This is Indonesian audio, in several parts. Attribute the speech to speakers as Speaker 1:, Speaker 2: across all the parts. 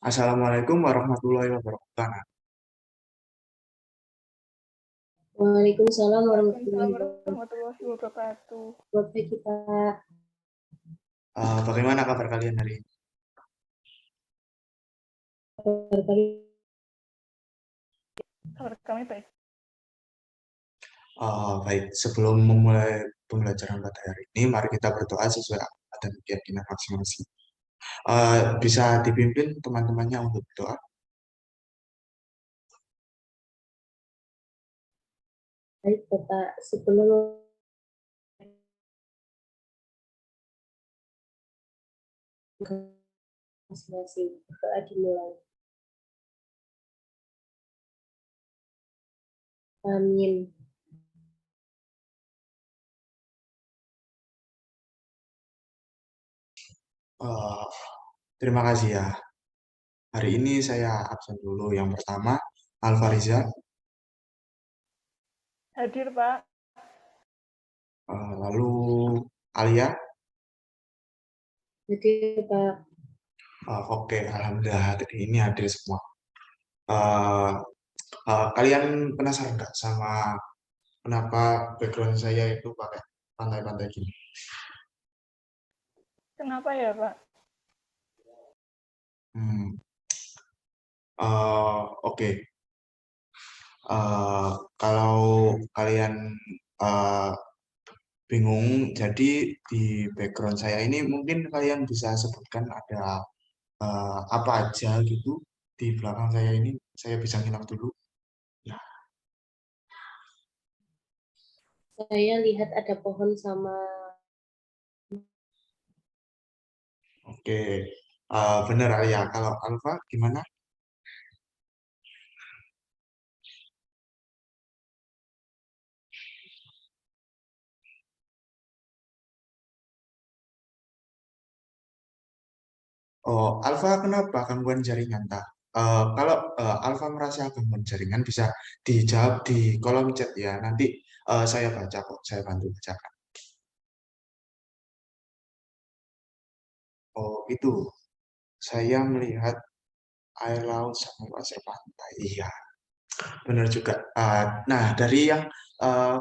Speaker 1: Assalamualaikum warahmatullahi wabarakatuh.
Speaker 2: Waalaikumsalam warahmatullahi
Speaker 3: Waalaikumsalam
Speaker 2: wabarakatuh.
Speaker 3: warahmatullahi wabarakatuh.
Speaker 2: Kita
Speaker 1: Bagaimana kabar kalian hari ini?
Speaker 2: kabar kali
Speaker 3: Kabar kami baik.
Speaker 1: Baik, sebelum memulai pembelajaran pada hari ini, mari kita berdoa sesuai agama dan keyakinan masing-masing. Bisa dipimpin teman-temannya untuk berdoa.
Speaker 2: baik Bapak sebelum masing-masing berdoa dimulai. Amin.
Speaker 1: Eh, Terima kasih ya. Hari ini saya absen dulu. Yang pertama, Alfariza,
Speaker 3: Hadir, Pak.
Speaker 1: lalu Alia.
Speaker 2: Jadi Pak,
Speaker 1: Oke, alhamdulillah hari ini hadir semua. Eh, Kalian penasaran nggak sama kenapa background saya itu pakai pantai-pantai gini?
Speaker 3: Kenapa ya, Pak?
Speaker 1: Hmm, oke. Kalau kalian eh, bingung, jadi di background saya ini mungkin kalian bisa sebutkan ada apa aja gitu di belakang saya ini. Saya bisa ngilang dulu. Nah,
Speaker 2: saya lihat ada pohon sama
Speaker 1: oke. Benar ya. Kalau Alfa gimana? Oh, Alfa kenapa gangguan jaringan tak? Kalau Alfa merasa gangguan jaringan bisa dijawab di kolom chat ya. Nanti saya baca kok, saya bantu bacakan. Oh, itu. Saya melihat air laut sama pasir pantai. Iya, benar juga. Nah, dari yang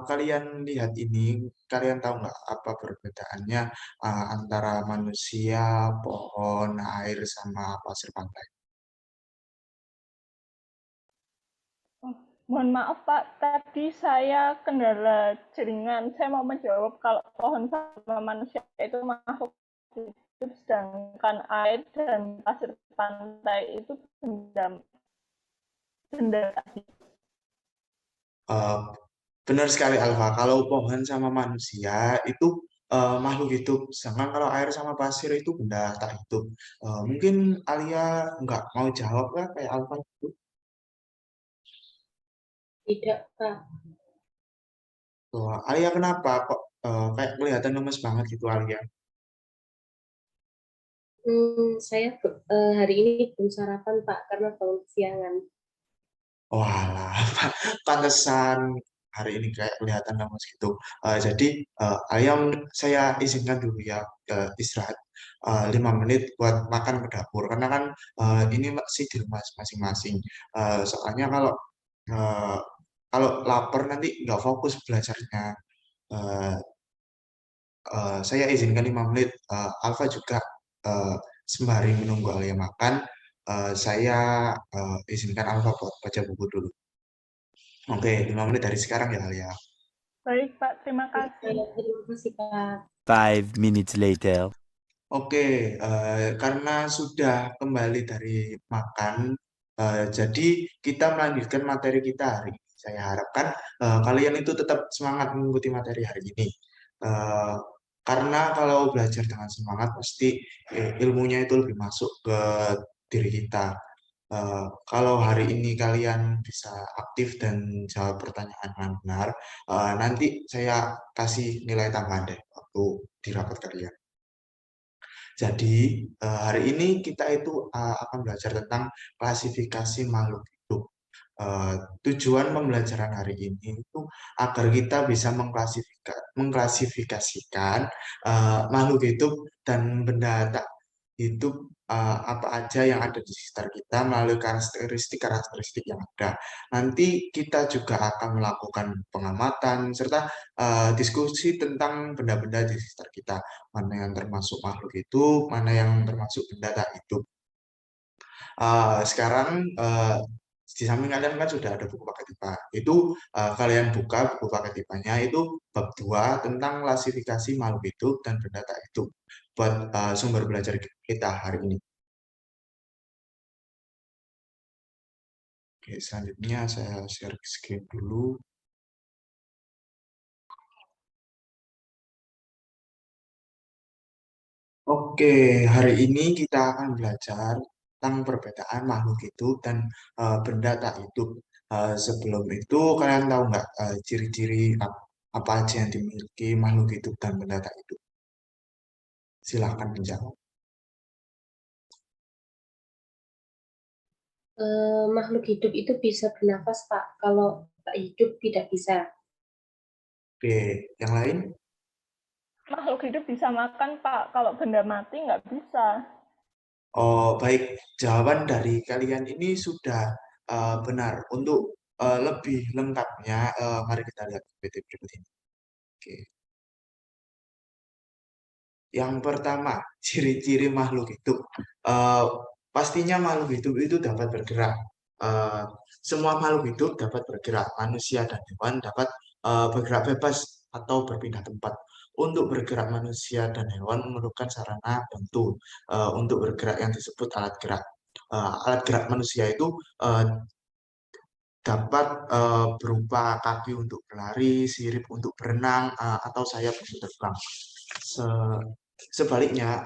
Speaker 1: kalian lihat ini, kalian tahu nggak apa perbedaannya antara manusia, pohon, air, sama pasir pantai?
Speaker 3: Oh, mohon maaf, Pak. Tadi saya kendala jaringan. Saya mau menjawab kalau pohon sama manusia itu makhluk hidup, sedangkan air dan pasir pantai itu benda tadi.
Speaker 1: Eh, Benar sekali Alfa. Kalau pohon sama manusia itu makhluk hidup, sedangkan kalau air sama pasir itu benda tak hidup. Mungkin Alia nggak mau jawab lah kayak Alfa itu.
Speaker 2: tidak Pak.
Speaker 1: Alia kenapa kok kayak kelihatan lemes banget gitu Alia?
Speaker 2: Saya hari ini belum sarapan Pak karena bangun siangan.
Speaker 1: Walah, pantesan hari ini kayak kelihatan lemes gitu. Jadi ayam saya izinkan dulu ya istirahat 5 menit buat makan ke dapur karena kan ini masih di rumah masing-masing. Soalnya kalau eh, kalau lapar nanti nggak fokus belajarnya. Eh, saya izinkan 5 menit. Alfa juga eh, sembari menunggu Alia makan, saya izinkan Alfa buat baca buku dulu. Oke, 5 menit dari sekarang ya, Alia.
Speaker 3: Baik, Pak. Terima kasih.
Speaker 2: Terima kasih Pak.
Speaker 4: 5 minutes later.
Speaker 1: Oke, karena sudah kembali dari makan, jadi kita melanjutkan materi kita hari ini. Saya harapkan kalian itu tetap semangat mengikuti materi hari ini. Eh, karena kalau belajar dengan semangat, pasti ilmunya itu lebih masuk ke diri kita. Kalau hari ini kalian bisa aktif dan jawab pertanyaan dengan benar, nanti saya kasih nilai tambahan deh waktu di rapat kalian. Jadi hari ini kita itu akan belajar tentang klasifikasi makhluk hidup. Eh, Tujuan pembelajaran hari ini itu agar kita bisa mengklasifikasikan makhluk hidup dan benda tak hidup apa aja yang ada di sekitar kita melalui karakteristik-karakteristik yang ada. Nanti kita juga akan melakukan pengamatan serta diskusi tentang benda-benda di sekitar kita, mana yang termasuk makhluk hidup, mana yang termasuk benda tak hidup. Sekarang di samping kalian kan sudah ada buku paket IPA. Itu kalian buka buku paket IPA-nya itu bab 2 tentang klasifikasi makhluk hidup dan benda tak hidup buat sumber belajar kita hari ini. Oke, selanjutnya saya share screen dulu. Oke, hari ini kita akan belajar tentang perbedaan makhluk hidup dan benda tak hidup. Sebelum itu, kalian tahu nggak ciri-ciri apa aja yang dimiliki makhluk hidup dan benda tak hidup? Silahkan menjawab.
Speaker 2: Makhluk hidup itu bisa bernafas, Pak. Kalau tak hidup tidak bisa.
Speaker 1: Oke, yang lain?
Speaker 3: Makhluk hidup bisa makan, Pak. Kalau benda mati nggak bisa.
Speaker 1: Oh, baik. Jawaban dari kalian ini sudah benar. Untuk lebih lengkapnya, mari kita lihat PPT berikut ini. Oke. Yang pertama, ciri-ciri makhluk hidup. Eh, Pastinya makhluk hidup itu dapat bergerak. Eh, Semua makhluk hidup dapat bergerak. Manusia dan hewan dapat bergerak bebas atau berpindah tempat. Untuk bergerak manusia dan hewan memerlukan sarana bantu. Untuk bergerak yang disebut alat gerak. Alat gerak manusia itu dapat berupa kaki untuk berlari, sirip untuk berenang, atau sayap untuk terbang. Sebaliknya,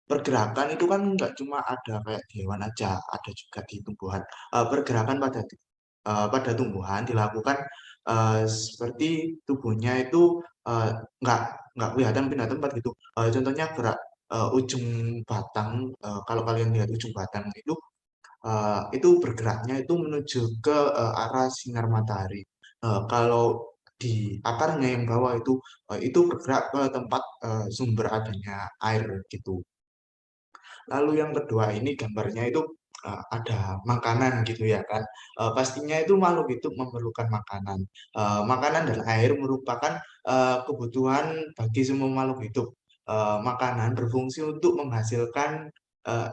Speaker 1: pergerakan itu kan nggak cuma ada kayak di hewan aja, ada juga di tumbuhan. Pergerakan pada tumbuhan dilakukan seperti tubuhnya itu eh, nggak nggak kelihatan pindah tempat gitu. Contohnya gerak ujung batang. Kalau kalian lihat ujung batang itu bergeraknya itu menuju ke arah sinar matahari. Kalau di akarnya yang bawah itu bergerak ke tempat sumber adanya air gitu. Lalu yang kedua ini gambarnya itu ada makanan gitu ya kan. Pastinya itu makhluk hidup memerlukan makanan. Makanan dan air merupakan kebutuhan bagi semua makhluk hidup. Makanan berfungsi untuk menghasilkan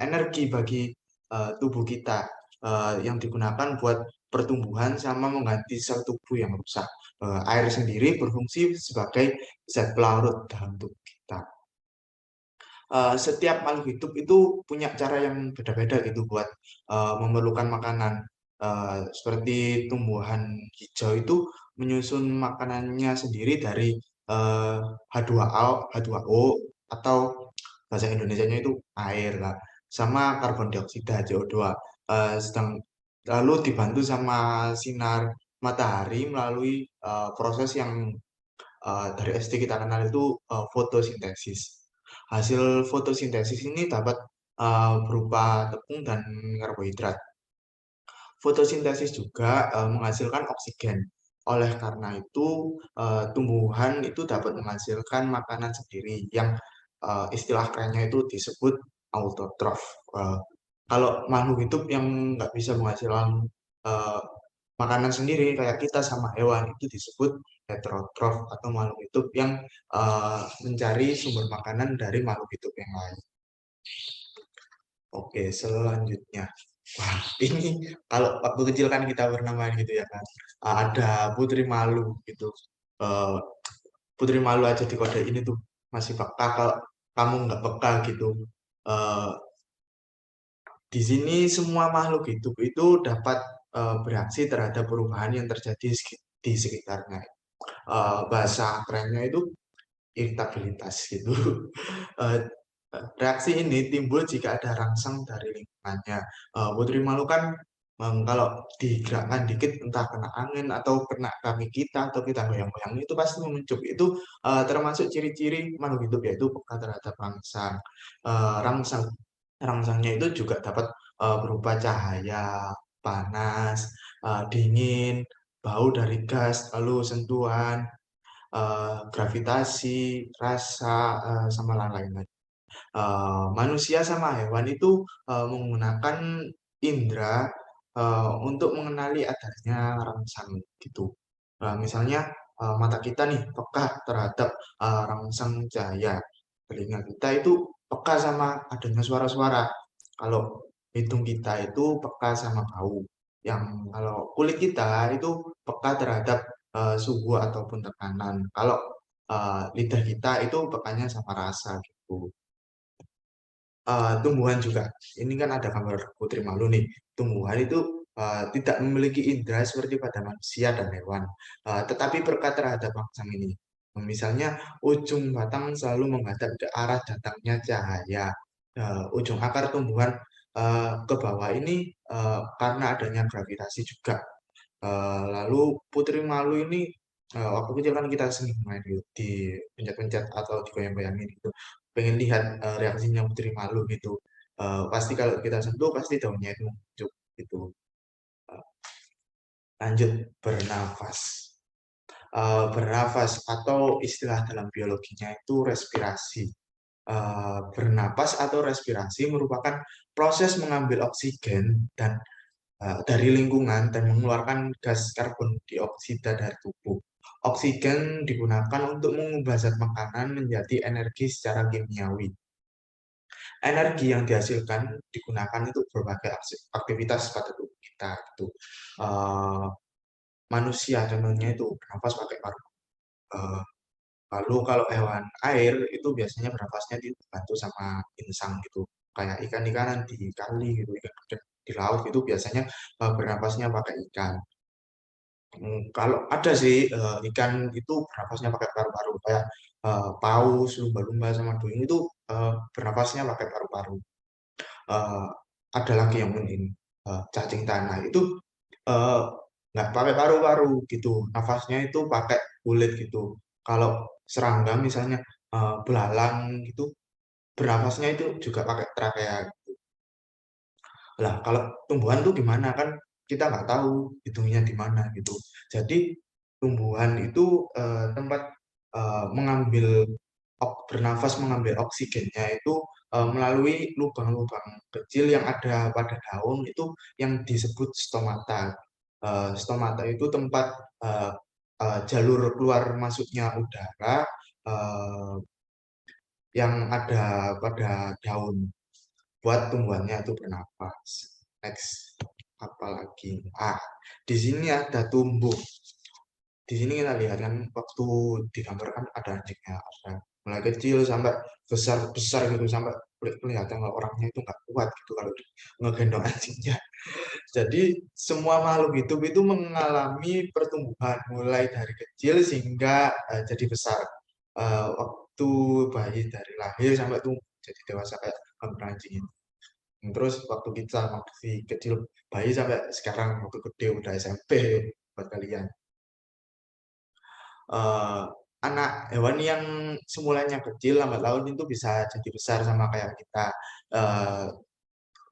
Speaker 1: energi bagi tubuh kita yang digunakan buat pertumbuhan sama mengganti sel tubuh yang rusak. Air sendiri berfungsi sebagai zat pelarut dalam tubuh kita. Setiap makhluk hidup itu punya cara yang beda-beda gitu buat memerlukan makanan. Seperti tumbuhan hijau itu menyusun makanannya sendiri dari H2O atau bahasa Indonesianya itu air lah, sama karbon dioksida CO2. Lalu dibantu sama sinar matahari melalui proses yang dari SD kita kenal itu fotosintesis. Hasil fotosintesis ini dapat berupa tepung dan karbohidrat. Fotosintesis juga menghasilkan oksigen. Oleh karena itu, tumbuhan itu dapat menghasilkan makanan sendiri yang istilah kerennya itu disebut autotrof. Kalau makhluk hidup yang nggak bisa menghasilkan eh, makanan sendiri kayak kita sama hewan itu disebut heterotrof atau makhluk hidup yang mencari sumber makanan dari makhluk hidup yang lain. Oke, selanjutnya. Wah, ini kalau waktu kecil kan kita pernah main gitu ya kan. Ada putri malu gitu. Eh, Putri malu aja di kode ini tuh masih peka kalau kamu nggak peka gitu. Eh, di sini semua makhluk hidup itu dapat bereaksi terhadap perubahan yang terjadi di sekitarnya. Bahasa kerennya itu irritabilitas gitu. Eh, Reaksi ini timbul jika ada rangsang dari lingkungannya. Putri malu kan kalau digerakkan dikit entah kena angin atau kena kaki kita atau kita goyang-goyang itu pasti memunculkan. Itu termasuk ciri-ciri makhluk hidup yaitu peka terhadap rangsang. Rangsang Rangsangnya itu juga dapat berupa cahaya, panas, dingin, bau dari gas, lalu sentuhan, gravitasi, rasa, sama lain-lain. Manusia sama hewan itu menggunakan indera untuk mengenali adanya rangsang gitu. Misalnya mata kita nih peka terhadap rangsang cahaya, telinga kita itu peka sama adanya suara-suara. Kalau hidung kita itu peka sama bau. Yang kalau kulit kita itu peka terhadap suhu ataupun tekanan. Kalau lidah kita itu pekanya sama rasa gitu. Tumbuhan juga. Ini kan ada gambar putri malu nih. Tumbuhan itu tidak memiliki indera seperti pada manusia dan hewan, tetapi berkat terhadap rangsang ini. Misalnya, ujung batang selalu menghadap ke arah datangnya cahaya. Ujung akar tumbuhan ke bawah ini karena adanya gravitasi juga. Lalu putri malu ini waktu kecil kan kita sering main gitu, di pencet-pencet atau digoyang-goyangin gitu. Pengen lihat reaksinya putri malu gitu. Pasti kalau kita sentuh pasti daunnya itu muncul gitu. Eh, Lanjut bernafas. Bernafas atau istilah dalam biologinya itu respirasi. Bernapas atau respirasi merupakan proses mengambil oksigen dan dari lingkungan dan mengeluarkan gas karbon dioksida dari tubuh. Oksigen digunakan untuk mengubah zat makanan menjadi energi secara kimiawi. Energi yang dihasilkan digunakan untuk berbagai aktivitas pada tubuh kita. Gitu. Uh, Manusia contohnya itu bernafas pakai paru. Uh, Lalu kalau hewan air itu biasanya bernafasnya dibantu sama insang gitu. Kayak ikan-ikanan di kali gitu, ikan di laut itu biasanya bernafasnya pakai ikan. Kalau ada sih ikan itu bernafasnya pakai paru-paru kayak paus, lumba-lumba sama duyung itu bernafasnya pakai paru-paru. Eh, ada lagi yang unik, cacing tanah itu eh, nggak pakai paru-paru gitu, nafasnya itu pakai kulit gitu. Kalau serangga misalnya belalang gitu, bernafasnya itu juga pakai trakea. Lah, kalau tumbuhan tuh gimana kan kita nggak tahu hidungnya di mana gitu. Jadi tumbuhan itu tempat mengambil bernafas mengambil oksigennya itu melalui lubang-lubang kecil yang ada pada daun itu yang disebut stomata. Stomata itu tempat eh, jalur keluar masuknya udara eh, yang ada pada daun buat tumbuhannya itu bernapas. Next, apa lagi? Di sini ada tumbuh. Di sini kita lihat kan waktu digambarkan ada anjingnya, ada mulai kecil sampai besar besar gitu sampai kelihatan kalau orangnya itu nggak kuat gitu kalau ngegendong anjingnya. Jadi semua makhluk hidup itu mengalami pertumbuhan mulai dari kecil sehingga jadi besar. Waktu bayi dari lahir sampai tumbuh jadi dewasa kayak gambar anjing ini. Terus waktu kita masih kecil bayi sampai sekarang waktu gede udah SMP buat kalian. Eh, Anak hewan yang semulanya kecil lambat laun itu bisa jadi besar sama kayak kita. Eh,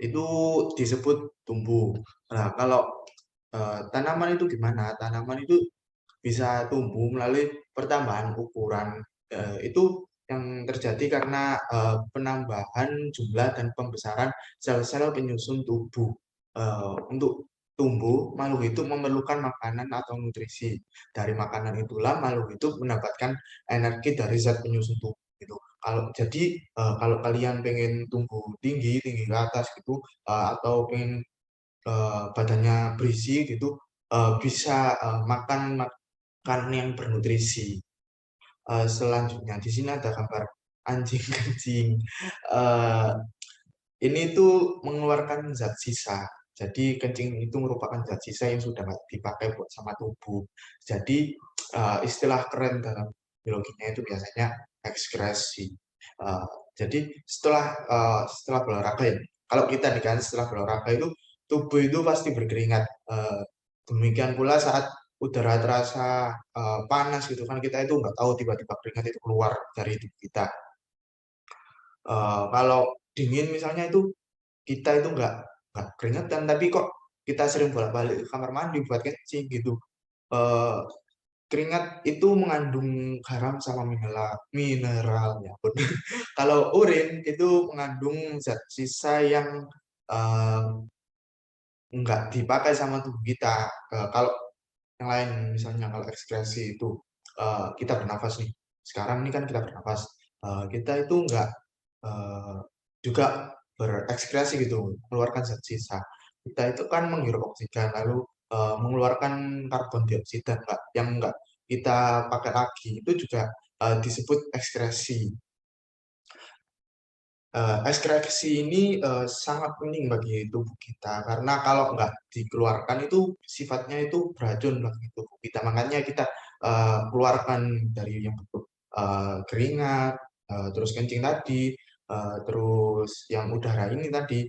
Speaker 1: itu disebut tumbuh. Nah, kalau tanaman itu gimana? Tanaman itu bisa tumbuh melalui pertambahan ukuran. Itu yang terjadi karena penambahan jumlah dan pembesaran sel-sel penyusun tubuh. Untuk tumbuh, makhluk hidup memerlukan makanan atau nutrisi. Dari makanan itulah makhluk hidup mendapatkan energi dari zat penyusun tubuh. Gitu. Kalau kalian pengen tumbuh tinggi, tinggi ke atas gitu, atau pengen badannya berisi gitu, bisa makan makanan yang bernutrisi. Selanjutnya di sini ada gambar anjing kencing. Eh, ini tuh mengeluarkan zat sisa. Jadi kencing itu merupakan zat sisa yang sudah nggak dipakai buat sama tubuh. Jadi istilah keren dalam biologinya itu biasanya ekskresi. Eh, jadi setelah berolahraga ya, kalau kita nih kan setelah berolahraga itu tubuh itu pasti berkeringat. Demikian pula saat udara terasa panas gitu kan kita itu nggak tahu tiba-tiba keringat itu keluar dari tubuh kita. Kalau dingin misalnya itu kita itu nggak keringetan tapi kok kita sering bolak-balik ke kamar mandi buat kencing gitu. Eh, keringat itu mengandung garam sama mineral ya. Kalau urin itu mengandung zat sisa yang eh, nggak dipakai sama tubuh kita. Kalau yang lain misalnya kalau ekskresi itu kita bernafas nih. Sekarang ini kan kita bernafas. Kita itu nggak juga berekskresi gitu, mengeluarkan zat sisa. Kita itu kan menghirup oksigen lalu mengeluarkan karbon dioksida yang enggak kita pakai lagi itu juga disebut ekskresi. Ekskresi ini sangat penting bagi tubuh kita karena kalau nggak dikeluarkan itu sifatnya itu beracun bagi tubuh kita. Makanya kita keluarkan dari yang bentuk keringat, terus kencing tadi, terus yang udara ini tadi.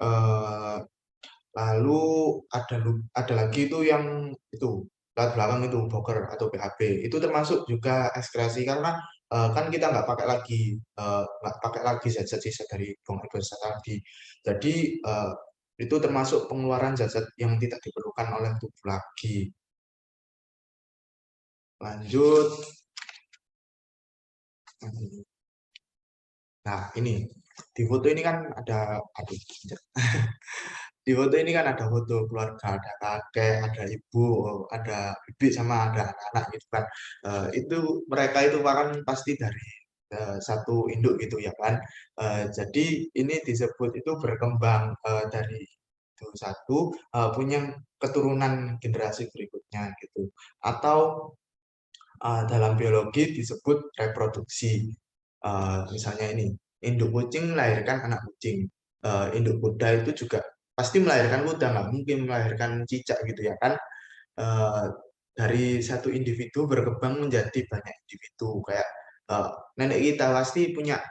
Speaker 1: eh, Lalu ada lagi itu yang itu latar belakang itu Boker atau BAB itu termasuk juga ekskresi karena kan kita nggak pakai lagi zat-zat sisa dari buang air besar tadi. Jadi itu termasuk pengeluaran zat-zat yang tidak diperlukan oleh tubuh lagi. Lanjut. Nah ini di foto ini kan aduh, di foto ini kan ada foto keluarga, ada kakek, ada ibu, ada bibi sama ada anak-anak gitu kan. Itu mereka itu kan pasti dari satu induk gitu ya kan. Jadi ini disebut itu berkembang dari itu satu punya keturunan generasi berikutnya gitu. Atau dalam biologi disebut reproduksi. Misalnya ini induk kucing melahirkan anak kucing. Induk kuda itu juga pasti melahirkan kuda, nggak mungkin melahirkan cicak gitu ya kan. Eh, dari satu individu berkembang menjadi banyak individu kayak eh, nenek kita pasti punya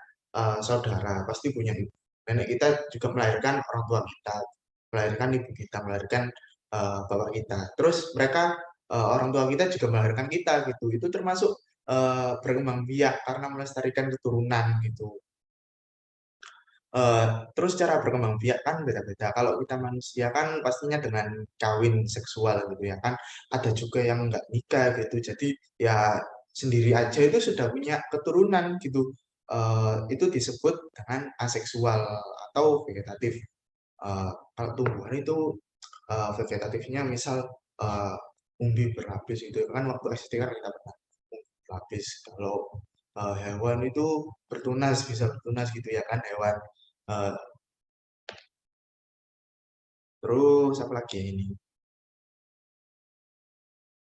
Speaker 1: saudara, pasti punya ibu. Nenek kita juga melahirkan orang tua kita, melahirkan ibu kita, melahirkan bapak kita. Terus mereka orang tua kita juga melahirkan kita gitu. Itu termasuk berkembang biak karena melestarikan keturunan gitu. Terus cara berkembang biak kan beda-beda. Kalau kita manusia kan pastinya dengan kawin seksual gitu ya kan. Ada juga yang nggak nikah gitu. Jadi ya sendiri aja itu sudah punya keturunan gitu. Itu disebut dengan aseksual atau vegetatif. Kalau tumbuhan itu vegetatifnya misal uh, umbi berlapis gitu kan waktu SD kan kita pernah berlapis. Kalau hewan itu bertunas bisa bertunas gitu ya kan hewan. Eh, Terus apa lagi ini?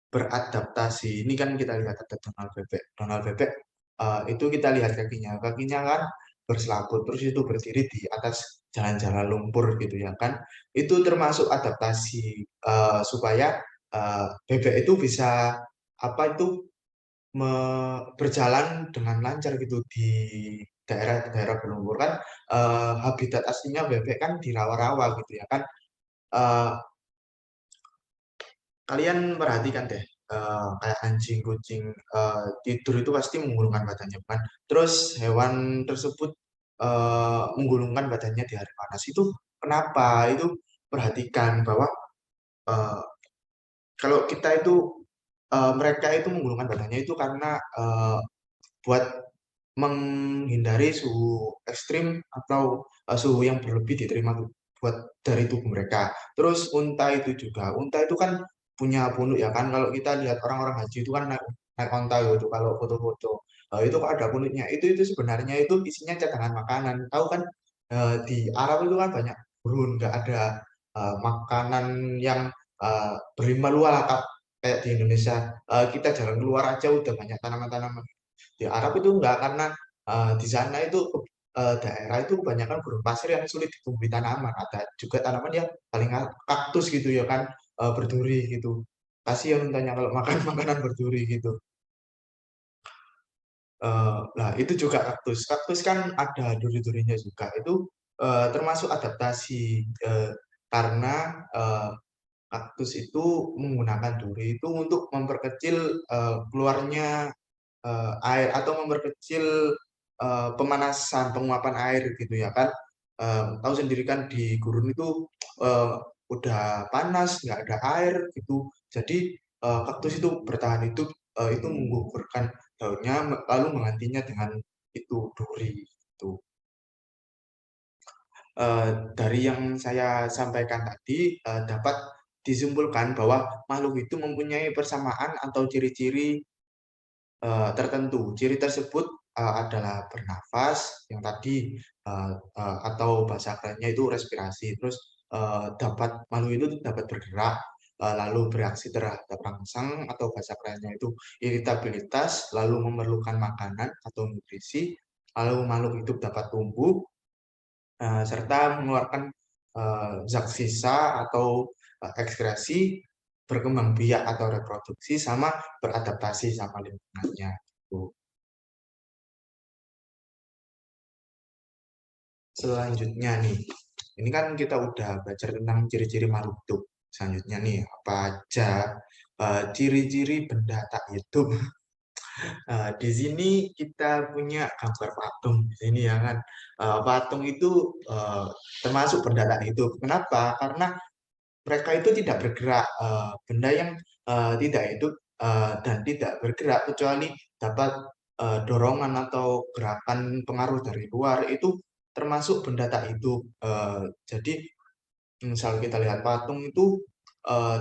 Speaker 1: Beradaptasi. Ini kan kita lihat ada Donald bebek. Donald bebek itu kita lihat kakinya. Kakinya kan berselaput terus itu berdiri di atas jalan-jalan lumpur gitu ya kan. Itu termasuk adaptasi supaya bebek itu bisa apa itu berjalan dengan lancar gitu di daerah-daerah berlumpur kan habitat aslinya bebek kan di rawa-rawa gitu ya kan. Eh, Kalian perhatikan deh, kayak anjing, kucing, tidur itu pasti menggulungkan badannya, kan? Terus hewan tersebut menggulungkan badannya di hari panas. Itu kenapa? Itu perhatikan bahwa eh, kalau kita itu, mereka itu menggulungkan badannya itu karena buat menghindari suhu ekstrim atau suhu yang berlebih diterima buat dari tubuh mereka. Terus unta itu juga, unta itu kan punya punuk ya kan. Kalau kita lihat orang-orang haji itu kan naik unta gitu. Kalau foto-foto itu kok ada punuknya. Itu sebenarnya itu isinya cadangan makanan. Tahu kan di Arab itu kan banyak gurun, nggak ada makanan yang berlimpah ruah lah kayak di Indonesia. Kita jalan keluar aja udah banyak tanaman-tanaman di Arab itu enggak karena di sana itu daerah itu kebanyakan gurun pasir yang sulit ditumbuhi tanaman. Ada juga tanaman yang paling kaktus gitu ya kan berduri gitu. Kasihan untanya kalau makan makanan berduri gitu. Nah itu juga kaktus. Kaktus kan ada duri-durinya juga. Itu termasuk adaptasi karena kaktus itu menggunakan duri itu untuk memperkecil keluarnya air atau memperkecil pemanasan penguapan air gitu ya kan. Tahu sendiri kan di gurun itu udah panas nggak ada air gitu jadi kaktus itu bertahan hidup, itu menggugurkan daunnya lalu menggantinya dengan itu duri itu. Dari yang saya sampaikan tadi dapat disimpulkan bahwa makhluk itu mempunyai persamaan atau ciri-ciri tertentu. Ciri tersebut adalah bernafas yang tadi atau bahasa kerennya itu respirasi. Terus makhluk itu dapat bergerak, lalu bereaksi terhadap rangsang atau bahasa kerennya itu iritabilitas, lalu memerlukan makanan atau nutrisi, lalu makhluk hidup dapat tumbuh serta mengeluarkan zat sisa atau ekskresi, berkembang biak atau reproduksi, sama beradaptasi sama lingkungannya. Gitu. Selanjutnya nih, ini kan kita udah belajar tentang ciri-ciri makhluk hidup. Selanjutnya nih, apa aja ciri-ciri benda tak hidup? Di sini kita punya gambar patung di sini ya kan. Patung itu termasuk benda tak hidup. Kenapa? Karena mereka itu tidak bergerak. Benda yang tidak hidup dan tidak bergerak kecuali dapat dorongan atau gerakan pengaruh dari luar itu termasuk benda tak hidup. Jadi misal kita lihat patung itu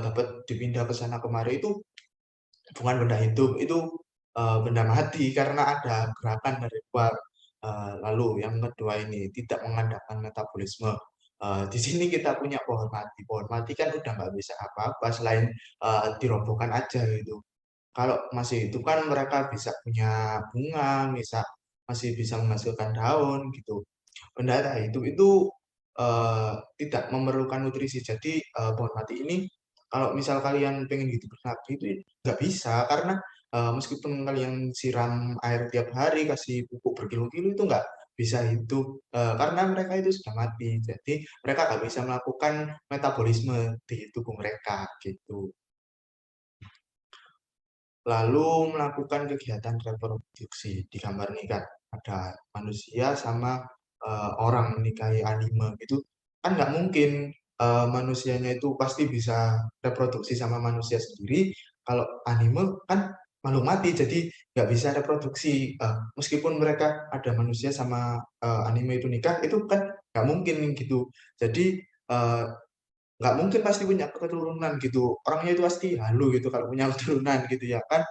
Speaker 1: dapat dipindah ke sana kemari itu bukan benda hidup, itu benda mati karena ada gerakan dari luar. Lalu yang kedua ini tidak mengadakan metabolisme. Di sini kita punya pohon mati. Pohon mati kan udah nggak bisa apa-apa selain dirobohkan aja gitu. Kalau masih hidup kan mereka bisa punya bunga, masih bisa menghasilkan daun gitu. Benda tak hidup itu tidak memerlukan nutrisi. Jadi pohon mati ini kalau misal kalian pengen hidup lagi itu nggak bisa karena meskipun kalian siram air tiap hari, kasih pupuk berkilo-kilo itu nggak bisa hidup karena mereka itu sudah mati. Jadi mereka nggak bisa melakukan metabolisme di tubuh mereka gitu. Lalu melakukan kegiatan reproduksi. Di gambar ini kan ada manusia sama orang menikahi anime gitu kan nggak mungkin manusianya itu pasti bisa reproduksi sama manusia sendiri. Kalau anime kan makhluk mati jadi nggak bisa reproduksi. Meskipun mereka ada manusia sama anime itu nikah itu kan nggak mungkin gitu. Jadi eh, nggak mungkin pasti punya keturunan gitu, orangnya itu pasti halu gitu kalau punya keturunan gitu ya kan.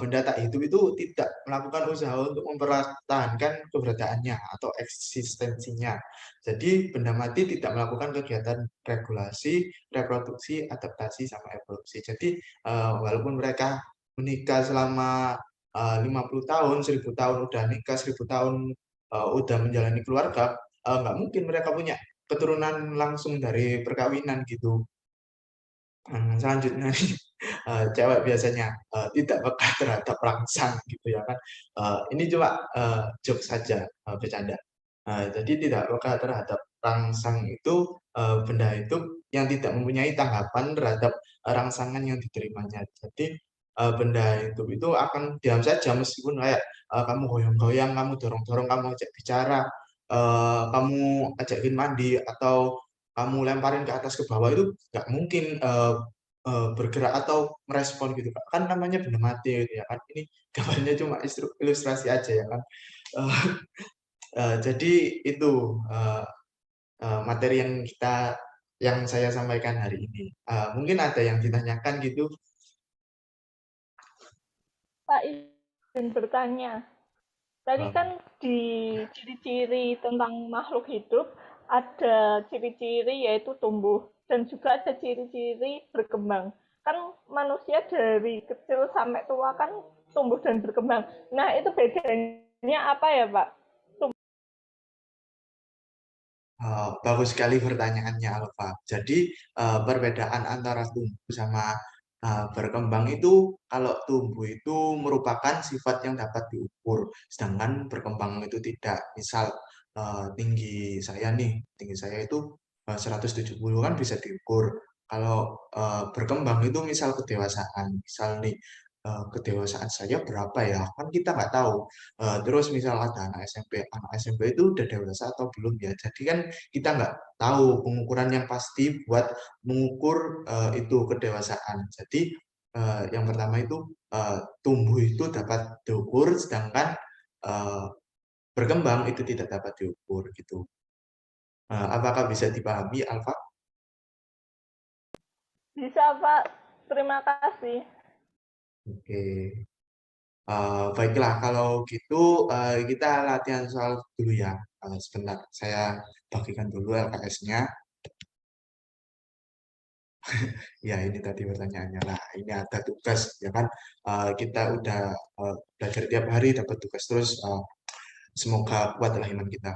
Speaker 1: Benda tak hidup itu tidak melakukan usaha untuk mempertahankan keberadaannya atau eksistensinya. Jadi benda mati tidak melakukan kegiatan regulasi, reproduksi, adaptasi, sama evolusi. Jadi walaupun mereka menikah selama 50 tahun, 1000 tahun udah nikah, 1000 tahun udah menjalani keluarga, nggak mungkin mereka punya keturunan langsung dari perkawinan gitu. Selanjutnya nih, cewek biasanya tidak peka terhadap rangsang gitu ya kan. Ini cuma joke saja, bercanda. Jadi tidak peka terhadap rangsang itu benda hidup yang tidak mempunyai tanggapan terhadap rangsangan yang diterimanya. Jadi benda hidup itu akan diam saja meskipun kayak kamu goyang-goyang, kamu dorong-dorong, kamu ajak bicara, kamu ajakin mandi atau kamu lemparin ke atas ke bawah itu nggak mungkin bergerak atau merespon gitu kan namanya benda mati gitu ya kan. Ini gambarnya cuma ilustrasi aja ya kan. Eh, jadi itu eh, materi yang saya sampaikan hari ini. Mungkin ada yang ditanyakan gitu.
Speaker 3: Pak, izin bertanya. Tadi kan di ciri-ciri tentang makhluk hidup ada ciri-ciri yaitu tumbuh dan juga ada ciri-ciri berkembang. Kan manusia dari kecil sampai tua kan tumbuh dan berkembang. Nah, itu bedanya apa ya, Pak?
Speaker 1: Bagus sekali pertanyaannya, Alfa. Jadi perbedaan antara tumbuh sama berkembang itu, kalau tumbuh itu merupakan sifat yang dapat diukur, sedangkan berkembang itu tidak. Misal tinggi saya itu 170 kan bisa diukur. Kalau berkembang itu misal kedewasaan, misal nih kedewasaan saya berapa ya? Kan kita nggak tahu. Terus misal ada anak SMP itu udah dewasa atau belum ya? Jadi kan kita nggak tahu pengukuran yang pasti buat mengukur itu kedewasaan. Jadi Yang pertama itu tumbuh itu dapat diukur, sedangkan eh, berkembang itu tidak dapat diukur gitu. Apakah bisa dipahami, Alfa?
Speaker 3: Bisa, Pak. Terima kasih.
Speaker 1: Oke. Baiklah, kalau gitu kita latihan soal dulu ya. Sebentar, saya bagikan dulu LKS-nya. Ya, ini tadi pertanyaannya. Nah, ini ada tugas, ya kan? Kita udah belajar tiap hari, dapat tugas terus. Semoga kuatlah iman kita.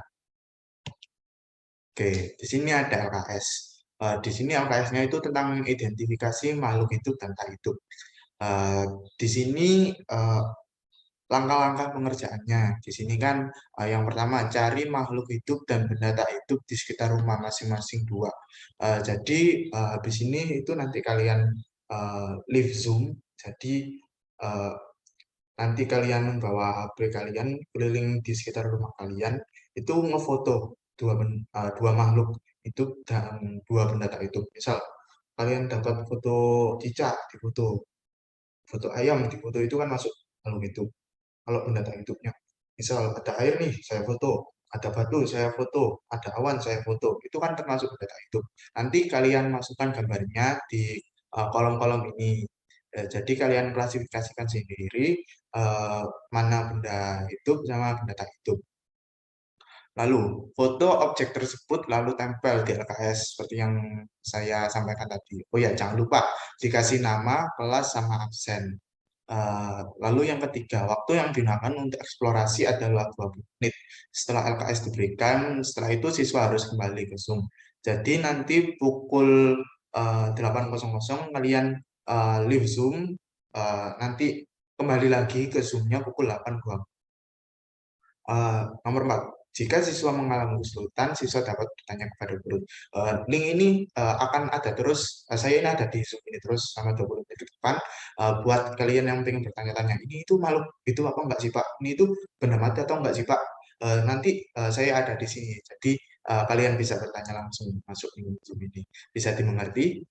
Speaker 1: Oke, di sini ada LKS. Di sini LKS-nya itu tentang identifikasi makhluk hidup dan tak hidup. Eh, di sini langkah-langkah pengerjaannya. Di sini kan yang pertama cari makhluk hidup dan benda tak hidup di sekitar rumah masing-masing dua. Jadi habis ini itu nanti kalian live Zoom. Jadi eh, nanti kalian membawa HP kalian keliling di sekitar rumah kalian itu ngefoto dua makhluk hidup dan dua benda tak hidup. Misal kalian dapat foto cicak di foto ayam di foto itu kan masuk makhluk hidup. Kalau benda tak hidupnya, misal ada air nih, saya foto, ada batu, saya foto, ada awan, saya foto, itu kan termasuk benda tak hidup. Nanti kalian masukkan gambarnya di kolom-kolom ini. Jadi kalian klasifikasikan sendiri eh, mana benda hidup sama benda tak hidup. Lalu, foto objek tersebut lalu tempel di LKS seperti yang saya sampaikan tadi. Oh ya, jangan lupa dikasih nama, kelas, sama absen. Lalu yang ketiga, waktu yang digunakan untuk eksplorasi adalah 20 menit. Setelah LKS diberikan, setelah itu siswa harus kembali ke Zoom. Jadi nanti pukul 8.00 kalian leave Zoom, nanti kembali lagi ke Zoom-nya pukul 8.20. Nomor 4. Jika siswa mengalami kesulitan, siswa dapat bertanya kepada guru. Link ini akan ada terus, saya ini ada di Zoom ini terus sama 20 menit ke depan. Buat kalian yang ingin bertanya-tanya, ini itu makhluk itu apa enggak sih Pak? Ini itu benda mati atau enggak sih Pak? Nanti saya ada di sini, jadi kalian bisa bertanya langsung masuk di Zoom ini. Bisa dimengerti?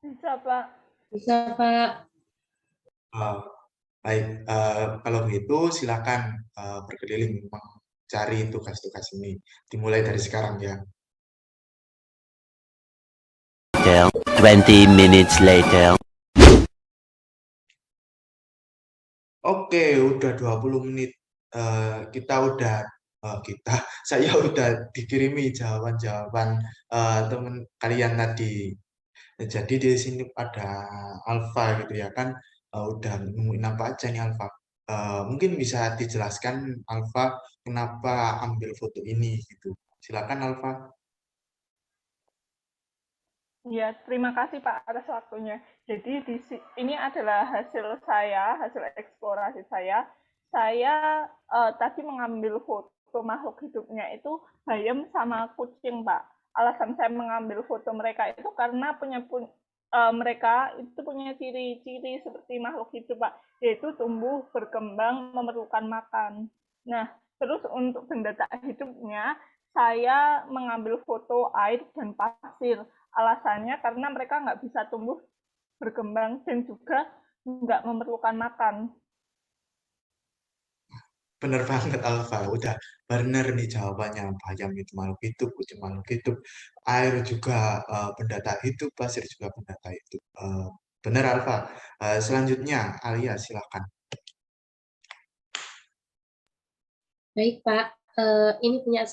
Speaker 3: Bisa, Pak.
Speaker 2: Bisa, Pak.
Speaker 1: Uh, Baik, kalau begitu silakan berkeliling mencari tugas-tugas ini. Dimulai dari sekarang ya.
Speaker 4: 20 minutes later.
Speaker 1: Oke, udah 20 menit. Kita udah, saya udah dikirimi jawaban-jawaban teman kalian tadi. Jadi di sini ada Alfa gitu ya kan, udah nemuin apa aja nih Alfa. Mungkin bisa dijelaskan Alfa kenapa ambil foto ini gitu. Silakan Alfa.
Speaker 3: Ya, terima kasih Pak atas waktunya. Jadi ini adalah hasil saya, hasil eksplorasi saya. Saya tadi mengambil foto makhluk hidupnya itu bayam sama kucing, Pak. Alasan saya mengambil foto mereka itu karena mereka itu punya ciri-ciri seperti makhluk hidup, Pak, yaitu tumbuh, berkembang, memerlukan makan. Nah, terus untuk benda tak hidupnya, saya mengambil foto air dan pasir. Alasannya karena mereka nggak bisa tumbuh berkembang dan juga nggak memerlukan makan.
Speaker 1: Bener banget Alfa, udah bener nih jawabannya. Bayam itu makhluk hidup, kucing makhluk hidup, air juga benda tak hidup, pasir juga benda tak hidup. Bener Alfa. Selanjutnya Alia silakan.
Speaker 2: Baik, Pak. Ini punya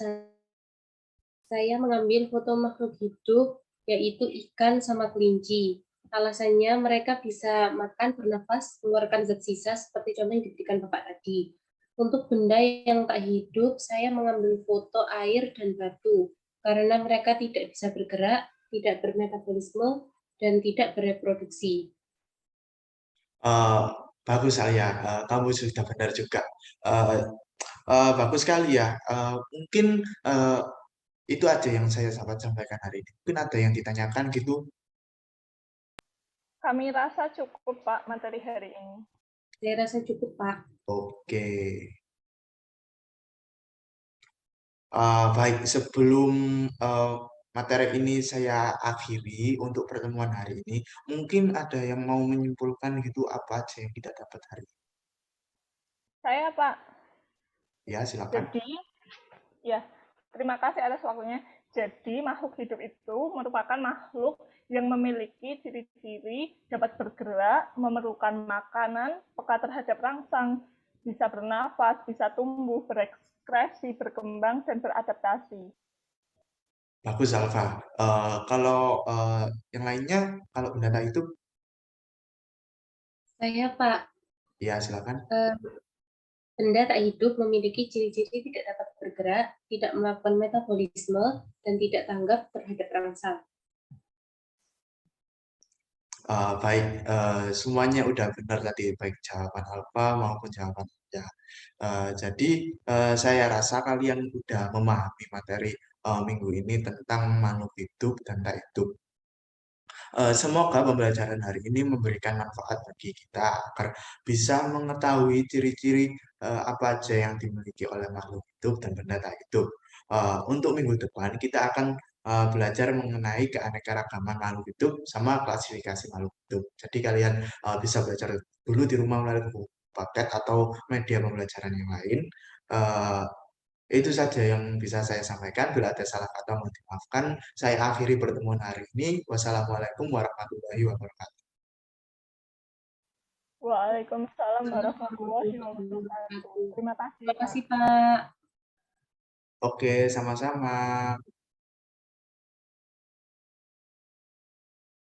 Speaker 2: saya mengambil foto makhluk hidup, yaitu ikan sama kelinci. Alasannya mereka bisa makan, bernafas, mengeluarkan zat sisa seperti contoh yang diberikan Bapak tadi. Untuk benda yang tak hidup, saya mengambil foto air dan batu, karena mereka tidak bisa bergerak, tidak bermetabolisme, dan tidak bereproduksi.
Speaker 1: Eh, Bagus Alia, kamu sudah benar juga. Eh, Bagus sekali ya. Mungkin eh, itu aja yang saya dapat sampaikan hari ini. Mungkin ada yang ditanyakan gitu.
Speaker 3: Kami rasa cukup, Pak, materi hari ini.
Speaker 2: Saya rasa cukup, Pak.
Speaker 1: Oke. Baik, sebelum materi ini saya akhiri untuk pertemuan hari ini. Mungkin ada yang mau menyimpulkan gitu apa aja yang kita dapat hari ini.
Speaker 3: Saya, Pak.
Speaker 1: Ya, silakan.
Speaker 3: Jadi, ya, terima kasih atas waktunya. Jadi, makhluk hidup itu merupakan makhluk yang memiliki ciri-ciri dapat bergerak, memerlukan makanan, peka terhadap rangsang, bisa bernafas, bisa tumbuh, berekspresi, berkembang, dan beradaptasi.
Speaker 1: Bagus, Alfa. Kalau yang lainnya, kalau benda tak hidup,
Speaker 2: Saya, Pak,
Speaker 1: ya silakan.
Speaker 2: eh, benda tak hidup memiliki ciri-ciri tidak dapat bergerak, tidak melakukan metabolisme, dan tidak tanggap terhadap rangsang.
Speaker 1: Baik, semuanya udah benar tadi, baik jawaban Alfa maupun jawaban ya. Jadi saya rasa kalian udah memahami materi minggu ini tentang makhluk hidup dan tak hidup. Semoga pembelajaran hari ini memberikan manfaat bagi kita agar bisa mengetahui ciri-ciri apa aja yang dimiliki oleh makhluk hidup dan benda tak hidup. Untuk minggu depan kita akan belajar mengenai keanekaragaman makhluk hidup sama klasifikasi makhluk hidup. Jadi kalian bisa belajar dulu di rumah melalui buku paket atau media pembelajaran yang lain. Eh, itu saja yang bisa saya sampaikan. Bila ada salah kata mohon dimaafkan. Saya akhiri pertemuan hari ini. Wassalamualaikum warahmatullahi wabarakatuh.
Speaker 3: Waalaikumsalam warahmatullahi
Speaker 2: Warahmatullahi
Speaker 3: wabarakatuh.
Speaker 2: wabarakatuh.
Speaker 3: Terima kasih,
Speaker 2: Terima
Speaker 3: Pak.
Speaker 2: kasih, Pak.
Speaker 1: Oke, sama-sama.